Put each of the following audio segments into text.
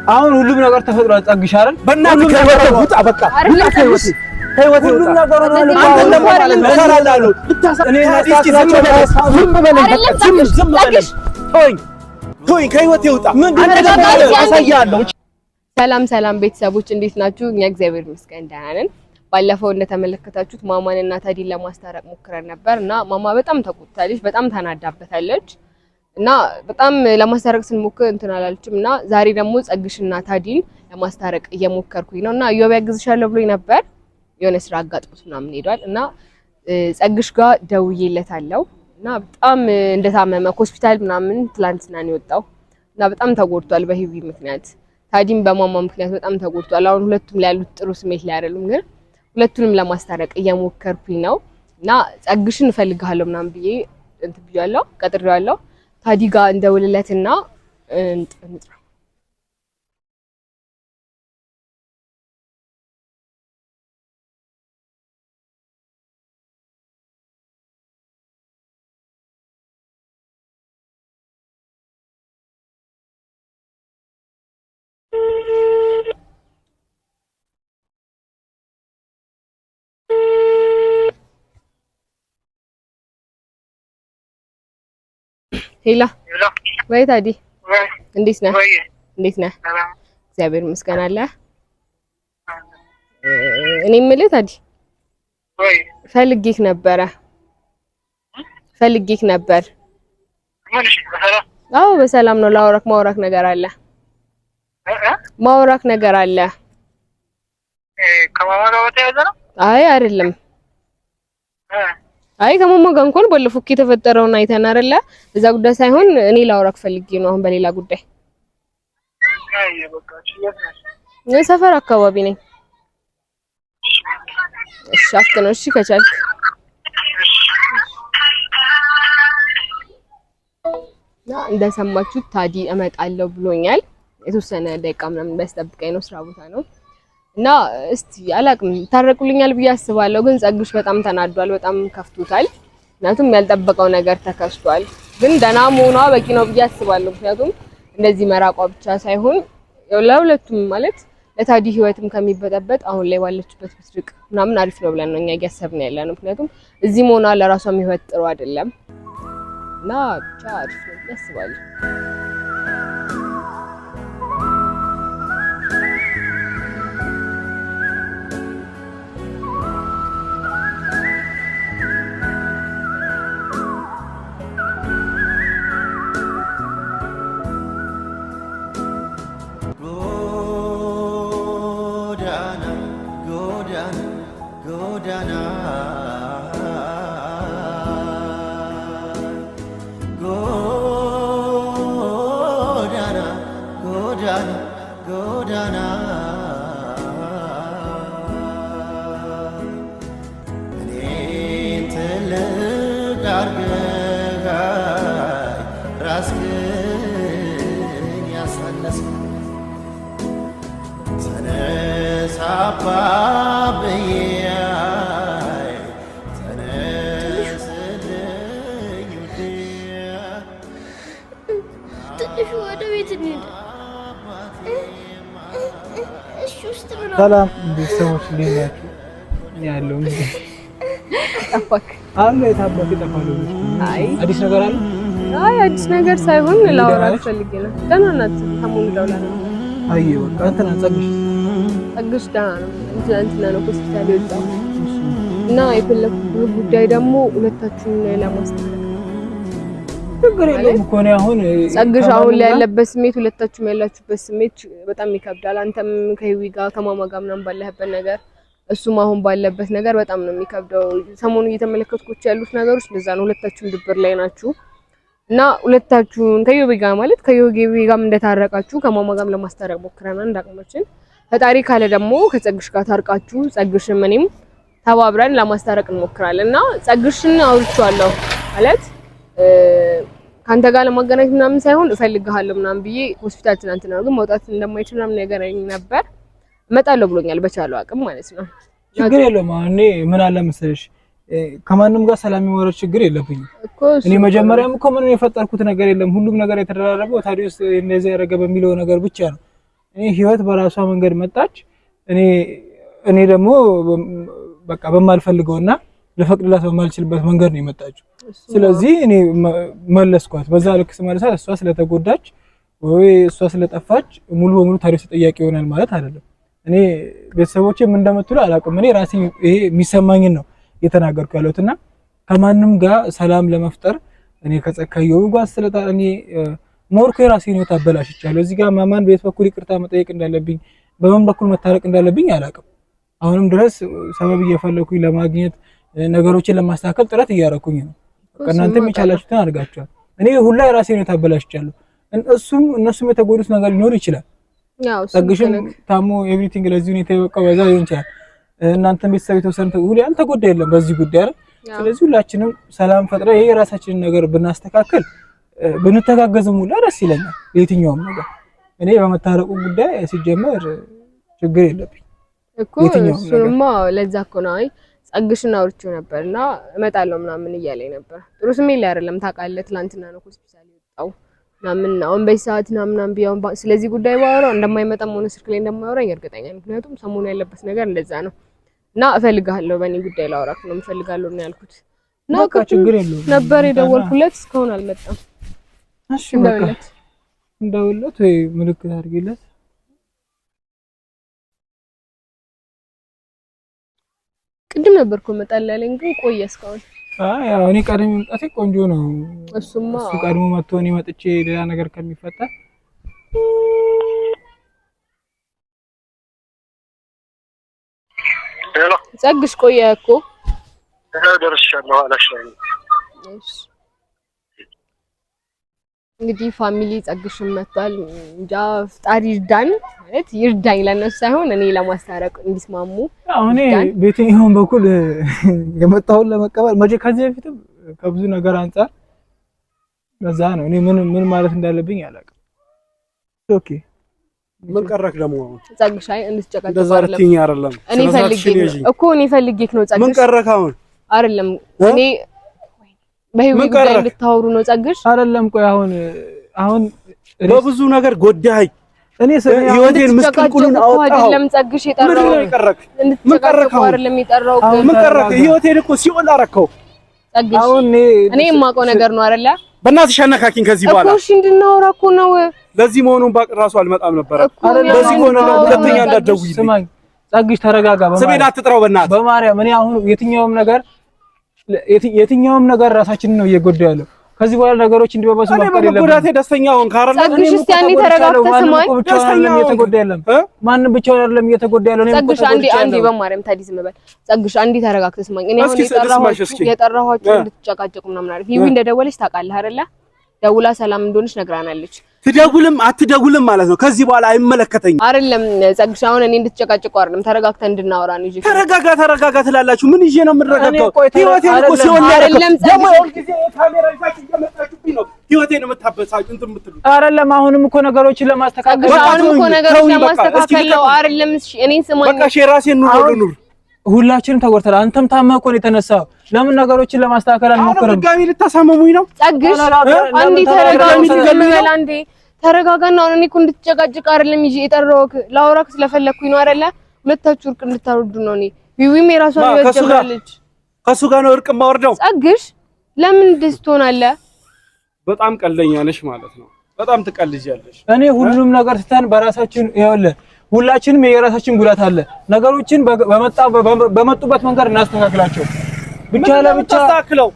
አሁን ሁሉም ነገር ተፈጥሯል። ጸግሽ አይደል? በእናትህ ከህይወቴ ውጣ በቃ ውጣ ከህይወቴ ሁሉም ነገር ነው ማለት አንተ ለማለት ተሰራላሉ እኔ እናስተካክላቸው ዝም በለኝ ዝም በለኝ ቶይ ከህይወቴ ውጣ አንተ ለማለት አሳያለሁ። ሰላም ቤተሰቦች እንዴት ናችሁ? እኛ እግዚአብሔር ይመስገን ደህና ነን። ባለፈው እንደተመለከታችሁት ማማንና ታዲን ለማስታረቅ ሞክረን ነበርና ማማ በጣም ተቆጣለች፣ በጣም ተናዳበታለች እና በጣም ለማስታረቅ ስንሞክር እንትን አላለችምና ዛሬ ደግሞ ጸግሽና ታዲን ለማስታረቅ እየሞከርኩኝ ነውና ዮብ ያግዝሻለሁ ብሎኝ ነበር። የሆነ ስራ አጋጥሞት ምናምን ሄዷል እና ጸግሽ ጋር ደውዬለታለሁ እና በጣም እንደታመመ ሆስፒታል ምናምን ትላንትና ነው የወጣው እና በጣም ተጎድቷል በሂዊ ምክንያት። ታዲም በማማ ምክንያት በጣም ተጎድቷል። አሁን ሁለቱም ላይ ያሉት ጥሩ ስሜት ላይ አይደሉም፣ ግን ሁለቱንም ለማስታረቅ እየሞከርኩኝ ነው እና ጸግሽን እፈልግሃለሁ ምናምን ብዬ እንትን ብያለሁ፣ ቀጥሬዋለሁ። ታዲ ጋር እንደውልለትና እንጥራ ሄላ ወይ ታዲ እንዴት ነህ? እግዚአብሔር ይመስገን አለ። እኔ የምልህ ታዲ ፈልጌህ ነበር። አዎ በሰላም ነው። ማውራክ ነገር አለ። ከማማ ጋር በተያያዘ ነው? አይ አይደለም። አይ ከማማ ጋር እንኳን ባለፈው የተፈጠረውን አይተን አይደለ? እዛ ጉዳይ ሳይሆን እኔ ላውራክ ፈልጌ ነው አሁን በሌላ ጉዳይ። አይ በቃ እሺ፣ ሰፈር አካባቢ ነኝ። እሺ አፍጥነው እሺ ከቻልክ። እንደሰማችሁት ታዲ እመጣለሁ ብሎኛል። የተወሰነ ደቂቃ ምናምን በስተብቀኝ ነው፣ ስራ ቦታ ነው እና እስቲ አላቅም ታረቁልኛል ብዬ አስባለሁ። ግን ጸግሽ በጣም ተናዷል፣ በጣም ከፍቶታል። ምክንያቱም ያልጠበቀው ነገር ተከስቷል። ግን ደህና መሆኗ በቂ ነው ብዬ አስባለሁ። ምክንያቱም እንደዚህ መራቋ ብቻ ሳይሆን ለሁለቱም ማለት ለታዲ ህይወትም ከሚበጠበጥ አሁን ላይ ባለችበት ብትርቅ ምናምን አሪፍ ነው ብለን ነው እኛ እያሰብን ያለነው። ምክንያቱም እዚህ መሆኗ ለራሷም ህይወት ጥሩ አይደለም እና ብቻ አሪፍ ነው ብዬ አስባለሁ። ሰላም ቤተሰቦች እንዴት ናችሁ? ያለው እንዴ ጠፋክ? አሁን የታባክ ጠፋሉ። አይ አዲስ ነገር አለ? አይ አዲስ ነገር ሳይሆን ላወራ ፈልጌ ነው። ደህና ናት? ታሙን ደውላ ነው። አይ በቃ እንትና ጸግሽ ደህና ነው። እንትና ነው ሆስፒታል የወጣው እና የፈለኩት ጉዳይ ደግሞ ሁለታችሁን ለማስተካከል ችግር የለውም እኮ ነው። አሁን ጸግሽ አሁን ላይ ያለበት ስሜት ሁለታችሁም ያላችሁበት ስሜት በጣም ይከብዳል። አንተም ከህዊ ጋር ከማማ ጋር ምናምን ባለህበት ነገር፣ እሱም አሁን ባለበት ነገር በጣም ነው የሚከብደው። ሰሞኑን እየተመለከትኩት ያሉት ነገሮች ለዛ ነው። ሁለታችሁም ድብር ላይ ናችሁ እና ሁለታችሁን ከዮብ ጋር ማለት ከዮብ ጋርም እንደታረቃችሁ ከማማ ጋርም ለማስታረቅ ሞክረናል እንዳቅማችን። ፈጣሪ ካለ ደግሞ ከጸግሽ ጋር ታርቃችሁ ጸግሽም እኔም ተባብረን ለማስታረቅ እንሞክራለን እና ጸግሽን አውርቻለሁ ማለት ካንተ ጋር ለማገናኘት ምናምን ሳይሆን እፈልግሃለሁ ምናምን ብዬ ሆስፒታል ትናንትና ነው ግን መውጣት እንደማይችል ምናምን ነገር ነበር። እመጣለሁ ብሎኛል በቻለው አቅም ማለት ነው። ችግር የለውም። እኔ ምን አለ መሰለሽ ከማንም ጋር ሰላም የሚወረድ ችግር የለብኝም እኔ መጀመሪያም እኮ ምንም የፈጠርኩት ነገር የለም። ሁሉም ነገር የተደራረበው ታዲያስ እንደዚህ ያረገ በሚለው ነገር ብቻ ነው እኔ ህይወት በራሷ መንገድ መጣች እኔ ደግሞ በቃ በማልፈልገውና ለፈቅድላት በማልችልበት መንገድ ነው የመጣችው ስለዚህ እኔ መለስኳት በዛ ልክ ስመለሳት እሷ ስለተጎዳች ወይ እሷ ስለጠፋች ሙሉ በሙሉ ታሪክ ተጠያቂ ይሆናል ማለት አይደለም እኔ ቤተሰቦቼ ምን እንደምትሉ አላውቅም እኔ ራሴ ይሄ የሚሰማኝን ነው የተናገርኩ ያለውትና ከማንም ጋር ሰላም ለመፍጠር እኔ ከጸካየው ጋር ስለታኔ ሞርኮ ራሴን ነው ታበላሽቻለሁ እዚህ ጋር ማማን ቤት በኩል ይቅርታ መጠየቅ እንዳለብኝ በመን በኩል መታረቅ እንዳለብኝ አላውቅም አሁንም ድረስ ሰበብ እየፈለኩኝ ለማግኘት ነገሮችን ለማስተካከል ጥረት እያደረኩኝ ነው ከእናንተም ይቻላችሁትን አድርጋችኋል እኔ ሁላ ራሴን ነው ታበላሽቻለሁ እነሱም የተጎዱት ነገር ሊኖር ይችላል ያው ጸግሽም ታሞ ኤቭሪቲንግ ለዚህ ነው የተወቀው በዛ ይሆን ይችላል እናንተም ቤተሰብ የተወሰነ ሁሉ ያልተጎዳ የለም በዚህ ጉዳይ አይደል ስለዚህ ሁላችንም ሰላም ፈጥረ ይሄ ራሳችንን ነገር ብናስተካክል ብንተጋገዝም ሁሉ ደስ ይለኛል የትኛውም ነገር እኔ በመታረቁ ጉዳይ ሲጀመር ችግር የለብኝ እኮ እሱማ ለዛ እኮ ነው አይ ጸግሽና አውርቼው ነበርና እመጣለሁ ምናምን እያለኝ ነበር ጥሩ ስሜት ላይ አይደለም ታውቃለህ ትላንትና ነው ሆስፒታል የወጣው ምናምን አሁን በሰዓት ምናምን ቢያውን ስለዚህ ጉዳይ ባወራው እንደማይመጣም ሆነ ስልክ ላይ እንደማወራኝ እርግጠኛ ነኝ ምክንያቱም ሰሞኑ ያለበት ነገር እንደዛ ነው እና እፈልጋለሁ በእኔ ጉዳይ ላወራክ ነው እፈልጋለሁ ነው ያልኩት እና ችግር የለውም ነበር የደወልኩለት እስካሁን አልመጣም እሺ እንደውለት ወይ ምልክት አድርጊለት ቅድም ነበርኩ መጣል ያለኝ ግን ቆየ እስካሁን ያው እኔ ቀድሜ መምጣቴ ቆንጆ ነው እሱማ እሱ ቀድሞ መጥቶ እኔ መጥቼ ሌላ ነገር ከሚፈጠር ሄሎ ጸግሽ ቆየ እኮ ደርሻለሁ አላሽኝ እሺ እንግዲህ ፋሚሊ ጸግሽም መጥቷል እንጃ ፍጣሪ ይርዳን ማለት ይርዳኝ ለነሱ ሳይሆን እኔ ለማስታረቅ እንዲስማሙ አሁን በየትኛውም በኩል የመጣውን ለመቀበል ከዚህ በፊትም ከብዙ ነገር አንፃር ለዛ ነው እኔ ምን ማለት እንዳለብኝ አላውቅም ኦኬ ምን ቀረክ ደግሞ ጸግሻይ እንድትጨቃጨቅ ደዛርቲኝ አይደለም እኔ ፈልጌክ ነው ጸግሽ ምን ቀረክ አሁን አይደለም እኔ በህይወት ጉዳይ እንድታወሩ ነው ጸግሽ አይደለም ቆይ አሁን በብዙ ነገር ጎዳይ እኔ ህይወቴን ምስቅልቁልን አወጣው አይደለም ጸግሽ የጠራው ምን ቀረክ አይደለም የጠራው ምን ቀረክ ህይወቴን እኮ ሲኦል አረከው ጸግሽ አሁን እኔ የማውቀው ነገር ነው አይደለ በእናትሽ አነካኪኝ ከዚህ በኋላ እሺ እንድናወራ እኮ ነው ለዚህ መሆኑን ባቅ ራሱ አልመጣም ነበር ለዚህ ሆነ ሁለተኛ እንዳትደውይ ስማኝ ጸግሽ ተረጋጋ ስሜን አትጥራው በእናትህ በማርያም እኔ አሁን የትኛውም ነገር ራሳችንን ነው እየጎዳ ያለው ከዚህ በኋላ ነገሮች እንዲባባሱ መፍቀድ የለም ጉዳቴ ደስተኛ ሆን ካረለ ጸግሽ እስቲ አንዴ ተረጋግተህ ስማኝ ደስተኛ እየተጎዳ ያለም ማንንም ብቻውን አይደለም እየተጎዳ ያለው እኔ ጸግሽ አንዴ በማርያም ታዲስ መበል ጸግሽ አንዴ ተረጋግተህ ስማኝ እኔ አሁን የጠራኋችሁ እንድትጨቃጨቁ ምናምን አይደል ይሁን እንደደወለች ታውቃለህ አይደለ ደውላ ሰላም እንደሆነች ነግራናለች ትደውልም አትደውልም ማለት ነው ከዚህ በኋላ አይመለከተኝም አይደለም ጸግሽ አሁን እኔ እንድትጨቃጨቁ አይደለም ተረጋግተን እንድናወራ ነው እንጂ ተረጋጋ ትላላችሁ ምን ይዤ ነው የምረጋጋው ህይወቴን እኮ ሲሆን አይደለም ደግሞ ሁሉ ጊዜ ካሜራ ይፋችሁ እየመጣችሁብኝ ነው ህይወቴን የምታበሳጩ እንትን የምትሉ አይደለም አሁንም እኮ ነገሮችን ለማስተካከል አሁንም እኮ ነገሮችን ለማስተካከል ነው አይደለም እኔን ስማኝ በቃ ራሴን ኑር ሁላችንም ተጎድተናል አንተም ታመህ እኮ ነው የተነሳው ለምን ነገሮችን ለማስተካከል አልሞከረም ድጋሚ ልታሳመሙኝ ነው ጸግሽ አንዴ ተረጋጋ ተረጋጋና አሁን እኔ እኮ እንድትጨቃጭቅ አይደለም ይዤ የጠራሁት ላውራክ ስለፈለኩኝ ነው አይደለ ሁለታችሁ እርቅ እንድታወርዱ ነው እኔ ዊዊም የራሷን ህይወት ጀምራለች ከሱ ጋር ነው እርቅ ማወርደው ጸግሽ ለምን ደስ ትሆናለህ በጣም ቀልደኛ ነሽ ማለት ነው በጣም ትቀልጃለሽ እኔ ሁሉም ነገር ትተን በራሳችን ይኸውልህ ሁላችንም የራሳችን ጉዳት አለ ነገሮችን በመጡበት መንገድ እናስተካክላቸው ብቻ ለብቻ ታስተካክለው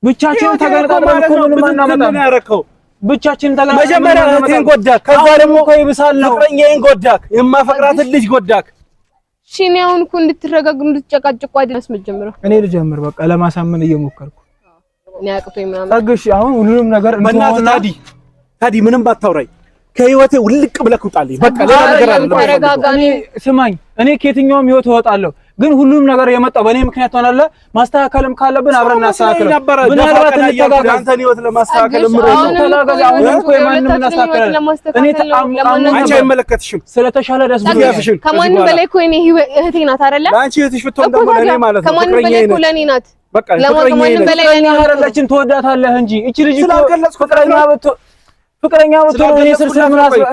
ብቻችን ተጋርጣለን እኮ ምንም አናመጣም ያረከው ብቻችን ተጋርጣለን መጀመሪያ እቴን ጎዳክ ከዛ ደግሞ እኮ ይብሳል ነው ፍቅረኛዬን ጎዳክ የማፈቅራትን ልጅ ጎዳክ እሺ እኔ አሁን እኮ እንድትረጋጉ እንድትጨቃጭቁ አይደለም መጀመሪያ እኔ ልጀምር በቃ ለማሳመን እየሞከርኩ እኔ አቅቶኝ ምናምን ጸግሽ አሁን ሁሉንም ነገር በእናትህ ታዲ ምንም ባታውራኝ ከህይወቴ ውልቅ ብለህ ውጣልኝ በቃ ሌላ ነገር ተረጋጋኝ ስማኝ እኔ ከየትኛውም ህይወት እወጣለሁ ግን ሁሉም ነገር የመጣው በእኔ ምክንያት ሆናለ ማስተካከልም ካለብን አብረን እናስተካክለው ምናልባት እንተጋጋዝ አንተን ህይወት ለማስተካከል ተጋጋዝ አሁን እኮ የማንንም እናስተካክላለን እኔ አንቺ አይመለከትሽም ስለተሻለ ደስ ብሎኛል ከማንም በላይ እኮ እኔ እህቴ ናት አይደለ አንቺ እህትሽ ብትሆን ደግሞ ለኔ ማለት ነው ከማንም በላይ እኮ ለኔ ናት በቃ ከማንም በላይ ለኔ አይደለችም ትወዳታለህ እንጂ እቺ ልጅ እኮ ፍቅረኛ ብትሆን ፍቅረኛ ብትሆን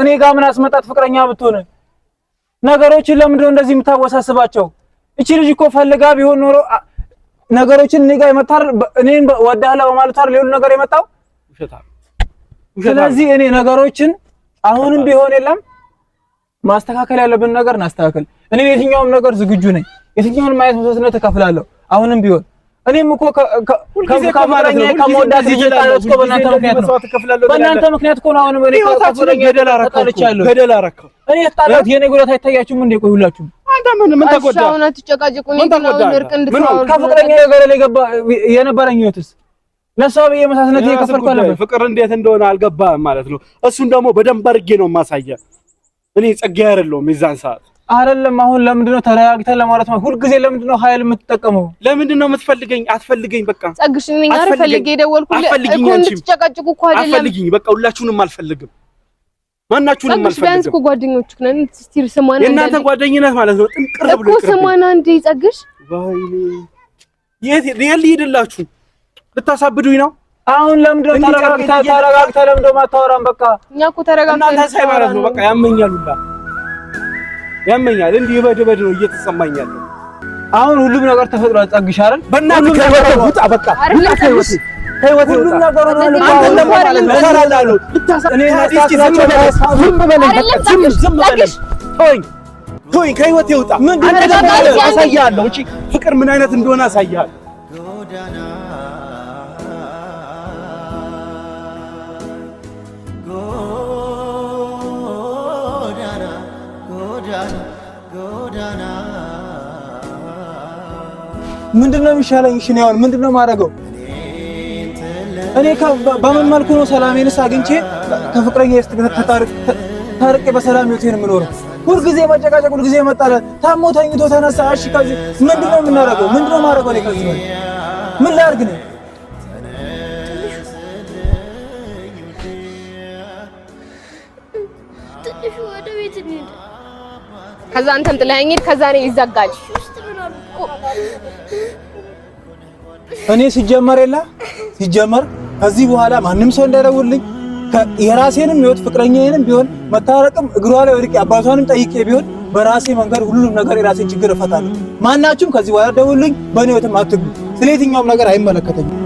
እኔ ጋር ምን አስመጣት? ፍቅረኛ ብትሆን ነገሮችን ለምንድን ነው እንደዚህ የምታወሳስባቸው? እቺ ልጅ እኮ ፈልጋ ቢሆን ኖሮ ነገሮችን እኔ ጋር የመጣር እኔን ወዳላ በማለት አይደል ሌላ ነገር የመጣው ውሸታ። ስለዚህ እኔ ነገሮችን አሁንም ቢሆን የለም ማስተካከል ያለብን ነገር እናስተካከል። እኔ የትኛውም ነገር ዝግጁ ነኝ። የትኛውንም ማየት መስዋዕትነት ተከፍላለሁ። አሁንም ቢሆን እኔም እኮ ከማለኛ ከመወዳት ይጀጣለው እኮ በእናንተ ምክንያት እኮ ነው። አሁንም እኔ ከፍቅረኛ ገደል አረከው እኔ ታላት የኔ ጉዳት አይታያችሁም እንዴ? ቆይ ሁላችሁም አንተ ምን ተጎዳ? አሁን አትጨቃጨቁ። እኔ ግን እርቅ እንድትራው ከፍቅረኛ ገደል የገባ የነበረኝ ህይወትስ ለሷ በየመሳስነት የከፈልኩ አለ። ፍቅር እንዴት እንደሆነ አልገባህም ማለት ነው። እሱን ደግሞ በደንብ አድርጌ ነው ማሳየህ። እኔ ጸጋዬ አይደለሁም የዛን ሰዓት አይደለም። አሁን ለምንድነው ተረጋግተን ለማለት ነው? ሁልጊዜ ለምንድነው ኃይል የምትጠቀመው? ለምንድነው የምትፈልገኝ? አትፈልገኝ። በቃ ጸግሽ ነኝ አልፈልግ የደወልኩልህ እኮ እንድትጨቃጭቁ እኮ አይደለም። አትፈልጊኝ። በቃ ሁላችሁንም አልፈልግም። ማናችሁንም አልፈልግም። ቢያንስ እኮ ጓደኞችህ ነን። እስቲ ስማና የእናንተ ጓደኝነት ማለት ነው ጥንቅር ብሎ እኮ ስማና እንዴ ጸግሽ ወይኔ የት ልሂድላችሁ? ልታሳብዱኝ ነው? አሁን ለምንድነው ተረጋግተህ ለምንድነው ማታወራም? በቃ እኛ እኮ ተረጋግተን እናንተ ሳይ ማለት ነው በቃ ያመኛል ሁላ ያመኛል። እንዲህ በደበድ ነው እየተሰማኝ ያለው። አሁን ሁሉም ነገር ተፈጥሯል። ጸግሽ አይደል? በእናትህ ከወጣ በቃ ህይወት ሁሉም ነገር ነው። አንተ ደግሞ ማለት ነው ሰራላሉ እኔ ናዲስኪ ዝም በለኝ። ቶኝ ከህይወት ይውጣ። ምን አሳያለሁ? እቺ ፍቅር ምን አይነት እንደሆነ አሳያለሁ። ምንድነው የሚሻለኝ? እሺ ነው አሁን ምንድነው ማድረገው? እኔ በምን መልኩ ነው ሰላሜንስ አግኝቼ ከፍቅረኛዬ ታርቄ በሰላም ህይወቴን የምኖረው? ሁልጊዜ መጨቃጨቅ፣ ሁልጊዜ መጣላት፣ ታሞ ተኝቶ ተነሳ። እሺ ከዚህ ምንድነው የምናደርገው? ምንድነው ማድረገው? እኔ ከዚህ ምን ላድርግ ነው? ከዛ አንተም ጥለኸኝ ሂድ። ከዛ እኔ ይዘጋል። እኔ ሲጀመር ከዚህ በኋላ ማንም ሰው እንዳይደውልልኝ የራሴንም ህይወት ፍቅረኛዬንም ቢሆን መታረቅም እግሯ ላይ ወድቄ አባቷንም ጠይቄ ቢሆን በራሴ መንገድ ሁሉንም ነገር የራሴን ችግር እፈታለሁ። ማናችሁም ከዚህ በኋላ ደውልልኝ። በእኔ ህይወትም አትግቡ። ስለየትኛውም ነገር አይመለከተኝም።